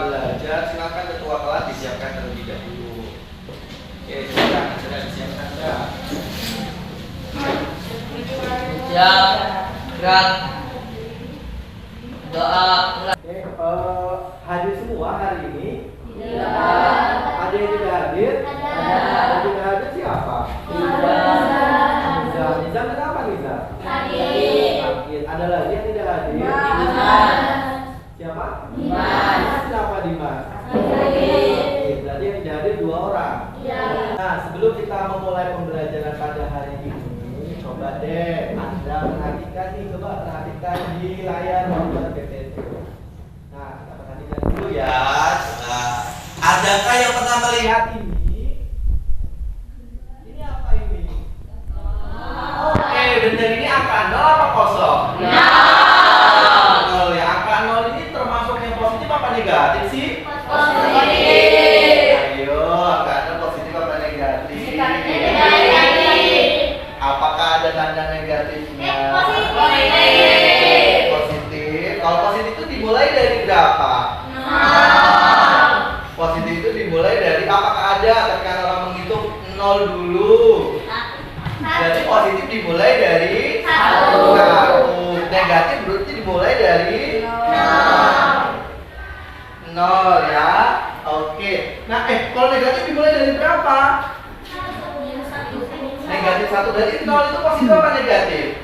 belajar, silakan ketua kelas disiapkan terlebih dahulu. Oke, silakan sudah disiapkan dah. Siap, gerak, doa. Oke, hadir semua hari ini? Iya. Ada yang tidak hadir? Ada. Yang tidak hadir siapa? Niza. Niza kenapa Niza? Sakit. Ada lagi yang tidak hadir? Siapa? Dimas. Siapa Dimas? Sakit. Berarti yang tidak hadir 2 orang. Nah, sebelum kita memulai pembelajaran pada hari ini, coba deh Anda perhatikan nih, coba perhatikan di layar monitor PPT. Nah, kita perhatikan dulu ya. Coba. Adakah yang pernah melihat ini? Ini apa ini? Oke, benar, ini angka 0 apa kosong? Nol ya. Angka 0 ini termasuk yang positif apa negatif sih? Ayo, angka 0 positif apa negatif? Apakah ada tanda negatifnya? Positif. Kalau positif itu dimulai dari berapa? Positif itu dimulai dari apakah ada ketika orang menghitung 0 dulu. Jadi positif dimulai dari 1. Negatif berarti dimulai dari 0 ya. Oke. Nah, kalau negatif dimulai dari berapa? Negatif 1. Berarti 0 itu positif apa negatif?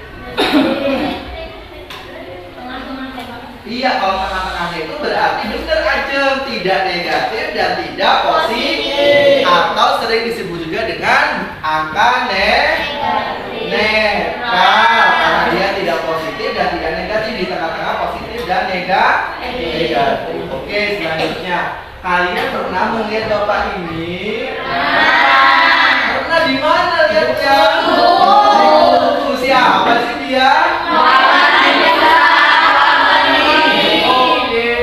Iya, kalau tengah-tengahnya itu berarti benar aja, tidak negatif dan tidak positif, atau sering disebut juga dengan angka netral, karena dia tidak positif dan tidak negatif, di tengah-tengah positif dan negatif. Oke, selanjutnya kalian pernah melihat bapak ini? Pernah di mana lihatnya? Siapa sih dia?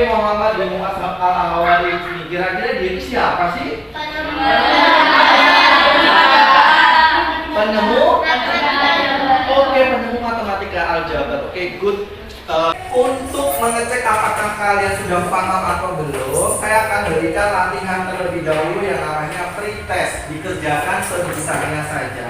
Muhammad bin Muhammad al-Awali. Kira-kira dia ini siapa sih? Penemu? Oke, penemu matematika aljabar. Oke, good. Untuk mengecek apakah kalian sudah paham atau belum, saya akan berikan latihan terlebih dahulu yang namanya pretest. Dikerjakan sebisanya saja.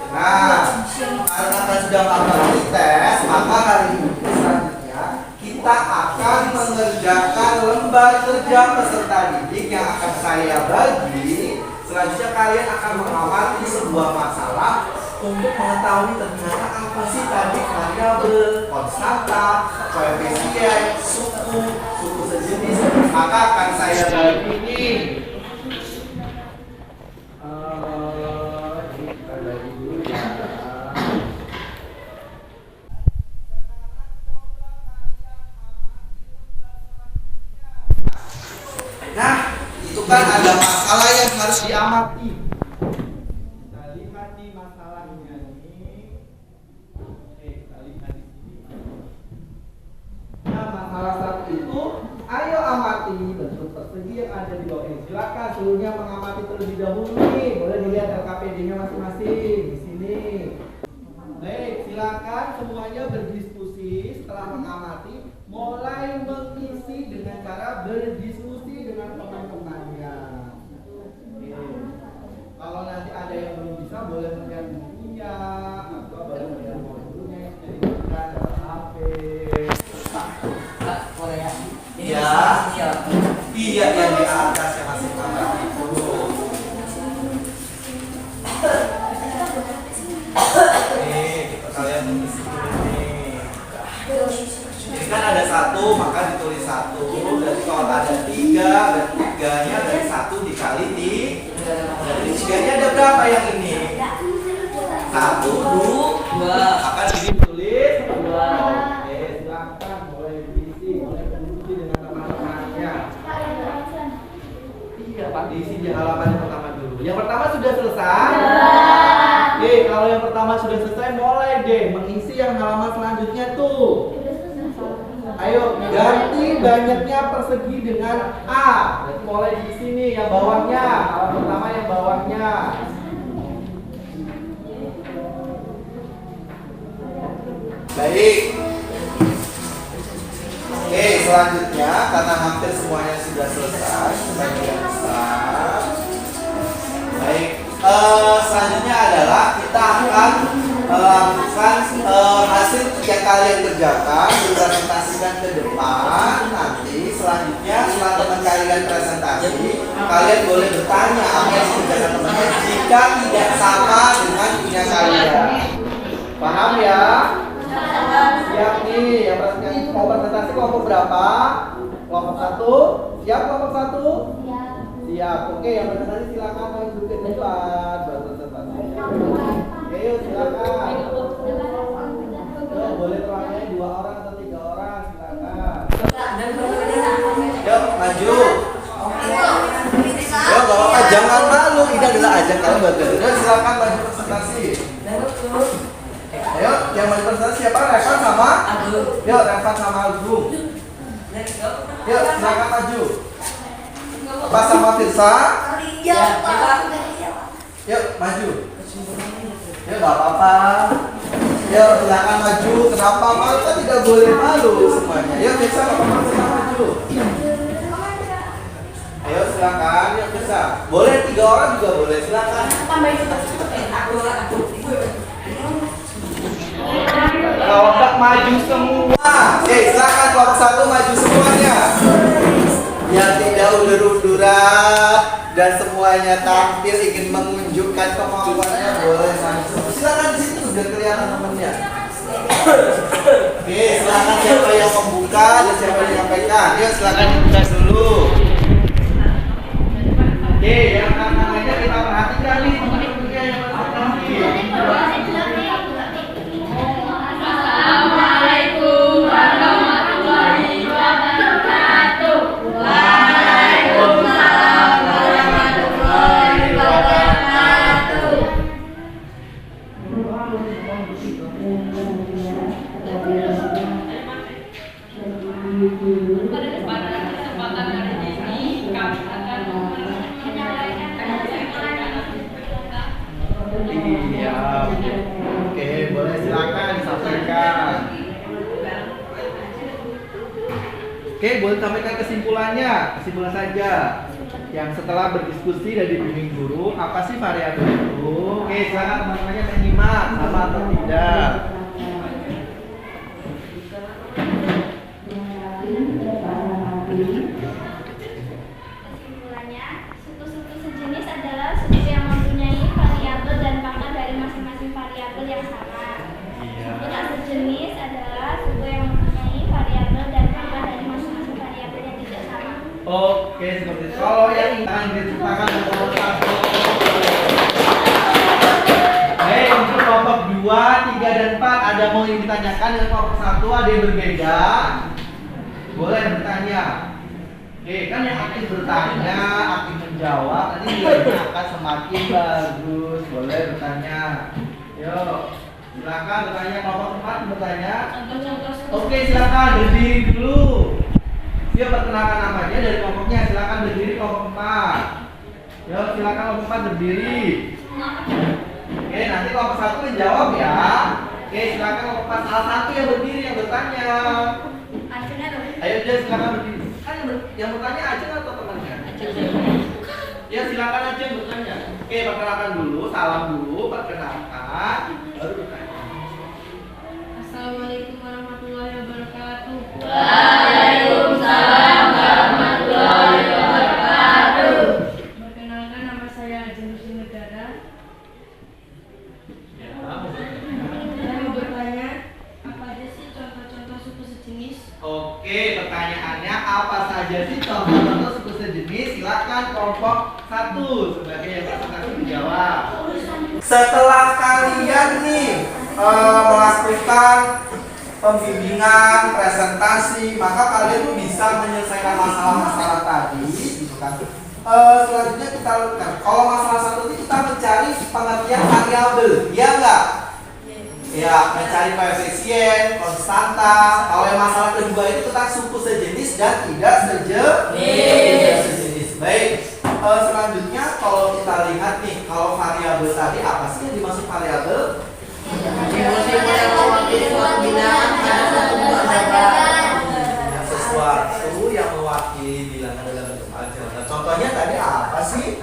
Nah, karena kalian sudah paham pretest, maka hari ini selanjutnya kita akan mengerjakan lembar kerja peserta didik yang akan saya bagi. Selanjutnya kalian akan mengamati sebuah masalah untuk mengetahui ternyata apa sih tadi variabel, konstanta, koefisien, suku sejenis. Maka akan saya bagi ini. Kita bagi dulu ya. Nah, itu kan ada masalah yang harus diamati. Kita lihat di masalahnya nih. Oke, kita lihat di sini. Nah, masalah satu itu, ayo amati bentuk persegi yang ada di bawah ini. Silakan seluruhnya mengamati terlebih dahulu nih. Boleh dilihat LKPD-nya masing-masing di sini. Baik, silakan semuanya berdiskusi setelah mengamati. Mulai mengisi dengan cara berdiskusi dengan teman-temannya. Kalau nanti ada yang belum bisa, boleh melihat bukunya atau boleh melihat modulnya yang sudah diberikan dalam HP. Korea. Iya. Iya, yang di atas yang masih tambah itu. Nih, kalian mengisi dulu nih. Ini kan ada 1, maka ditulis 1. Berarti kalau ada 3, berarti 3-nya dari 1 dikali 3. Dari 3-nya ada berapa yang ini? 1, 2. Maka di sini tulis 2. Oke, silakan mulai diisi, mulai berdiskusi dengan teman-temannya. Iya, Pak, diisi di halaman yang pertama dulu. Yang pertama sudah selesai? Oke, kalau yang pertama sudah selesai, mulai deh mengisi yang halaman selanjutnya tuh. Ayo ganti banyaknya persegi dengan A. Berarti mulai di sini yang bawahnya. Halaman pertama yang bawahnya. Baik. Oke, selanjutnya karena hampir semuanya sudah selesai, sebagian besar. Baik, selanjutnya adalah kita akan melakukan hasil yang kalian kerjakan, dipresentasikan ke depan. Nanti selanjutnya setelah teman kalian presentasi, kalian boleh bertanya apa yang dikerjakan temannya jika tidak sama dengan punya kalian. Paham ya? Siap nih, yang mau presentasi kelompok berapa? Kelompok 1? Siap kelompok 1? Siap. Oke, yang presentasi silakan maju ke depan. Berpresentasi. Oke, yuk silakan. Boleh terangnya 2 orang atau 3 orang, silakan. Yuk, maju. Yuk, gak apa-apa, jangan malu. Ini adalah ajang kalian buat belajar. Silakan maju presentasi. Ayo, yang mau presentasi siapa? Revan sama? Yuk, Revan sama Agung. Yuk, silakan maju. Apa sama Firsa? Yuk, maju. Yuk, gak apa-apa. Yuk, silakan maju. Kenapa malu? Kan tidak boleh malu semuanya. Yuk, Firsa, gak apa-apa, silakan maju. Ayo, silakan. Yuk, Firsa. Boleh 3 orang juga boleh. Silakan. Kalau enggak maju semua. Oke, silakan kelompok 1 maju semuanya. Yang tidak ulur-uluran dan semuanya tampil ingin menunjukkan kemampuannya boleh maju. Silakan di situ biar kelihatan temennya. Oke, silakan siapa yang membuka dan siapa yang menyampaikan. Yuk, silakan dibuka dulu. Oke, yang tangannya kita perhatikan nih teman-temannya yang presentasi. Assalamualaikum warahmatullahi wabarakatuh. Waalaikumsalam warahmatullahi wabarakatuh. Pada kesempatan hari ini kami akan menyampaikan Iya. Oke, boleh silakan disampaikan. Oke, boleh sampaikan kesimpulannya. Kesimpulan saja. Yang setelah berdiskusi dan dibimbing guru, apa sih variabel itu? Oke, silakan teman-temannya menyimak sama atau tidak. Kesimpulannya, suku-suku sejenis adalah suku yang mempunyai variabel dan pangkat dari masing-masing variabel yang sama. Suku tak sejenis adalah suku yang mempunyai variabel dan pangkat dari masing-masing variabel yang tidak sama. Oke, seperti itu. Kalau yang ingin diceritakan kelompok 1. Hei, untuk kelompok 2, 3, dan 4 ada mau yang ditanyakan dengan kelompok 1 ada yang berbeda? Boleh bertanya. Oke, kan yang aktif bertanya, aktif menjawab, nanti nilainya akan semakin bagus. Boleh bertanya. Yuk, silakan bertanya. Kelompok 4 bertanya. Oke, silakan berdiri dulu. Dia perkenalkan namanya dari kelompoknya. Silakan berdiri kelompok 4. Yuk, silakan kelompok 4 berdiri. Oke, nanti kelompok 1 menjawab ya. Oke, silakan kelompok 4 salah satu yang berdiri yang bertanya. Ayo dia silakan berdiri. Kan yang bertanya Ajeng atau temannya? Ya silakan aja yang bertanya. Oke, perkenalkan dulu, salam dulu, perkenalkan, baru bertanya. Assalamualaikum warahmatullahi wabarakatuh. Waalaikumsalam warahmatullahi wabarakatuh. Perkenalkan, nama saya Ajeng Negara. Saya mau bertanya, apa aja sih contoh-contoh suku sejenis? Oke, pertanyaannya apa saja sih contoh-contoh suku sejenis? Silakan kelompok 1 sebagai yang presentasi menjawab. Setelah kalian nih melakukan pembimbingan, presentasi, maka kalian tuh bisa menyelesaikan masalah-masalah tadi, gitu kan. Selanjutnya kita lakukan. Kalau masalah 1 ini kita mencari pengertian variabel, iya enggak? Ya, mencari koefisien, konstanta. Kalau yang masalah kedua itu tentang suku sejenis dan tidak sejenis. Baik. Selanjutnya kalau kita lihat nih, kalau variabel tadi apa sih yang dimaksud variabel? Simbol-simbol yang mewakili suatu bilangan pada satu buah data. Sesuatu berapa sih?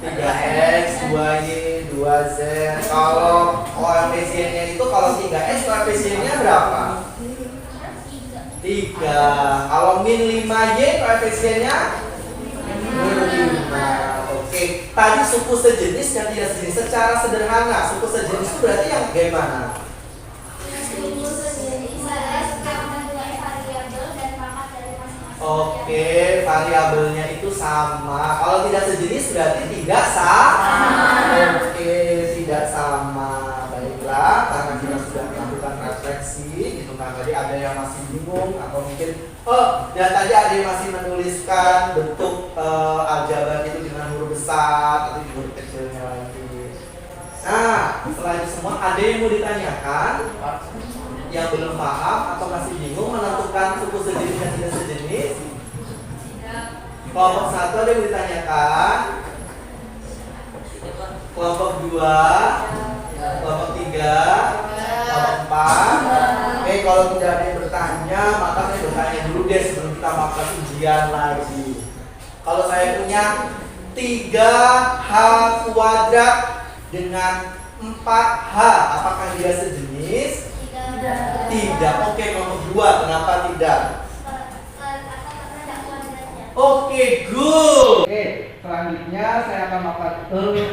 3x, 2y, 2z. Kalau koefisiennya itu kalau 3x koefisiennya berapa? 3. Kalau min 5y koefisiennya min 5. Oke. Tadi suku sejenis dan tidak sejenis secara sederhana. Suku sejenis itu berarti yang bagaimana? Oke, variabelnya itu sama. Kalau tidak sejenis berarti tidak sama. Oke, tidak sama. Baiklah, karena kita sudah melakukan refleksi, gitu kan. Tadi ada yang masih bingung atau mungkin dan tadi ada yang masih menuliskan bentuk aljabar itu dengan huruf besar atau huruf kecilnya lagi. Nah, setelah itu semua ada yang mau ditanyakan? Yang belum paham atau masih bingung menentukan suku sejenis dan tidak sejenis? Kelompok 1 ada yang ditanyakan? Kelompok 2, kelompok 3, kelompok 4. Oke, kalau tidak ada yang bertanya, maka saya bertanya dulu deh sebelum kita melakukan ujian lagi. Kalau saya punya 3h kuadrat dengan 4h, apakah dia sejenis? Tidak. Oke, nomor 2, kenapa tidak? Oke, good. Oke, selanjutnya saya akan melakukan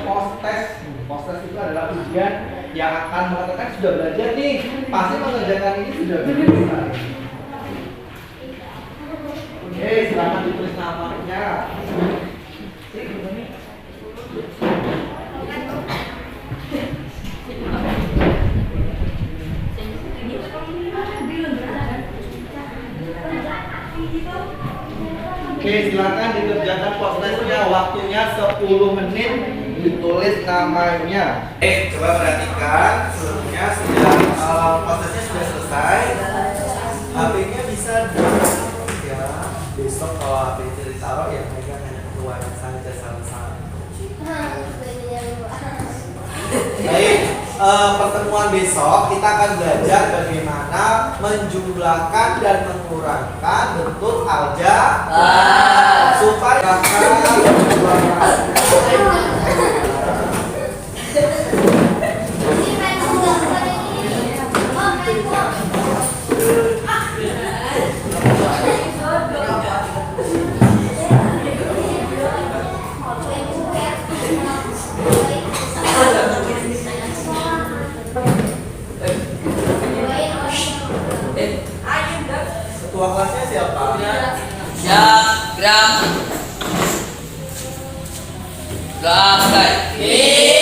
post test. Post test itu adalah ujian yang akan mengatakan sudah belajar nih, pasti mengerjakan ini sudah belajar. Oke, silakan ditulis namanya. Oke, silakan dikerjakan post testnya, waktunya 10 menit, ditulis namanya. Coba perhatikan, sebelumnya sudah post testnya sudah selesai. HP-nya bisa ya. Besok kalau HP itu ditaruh ya mereka hanya keluaran saja sama-sama. Baik, pertemuan besok kita akan belajar bagaimana menjumlahkan dan mengurangkan bentuk aljabar supaya ketua kelasnya siapa? Ya, Gram. Gram, guys.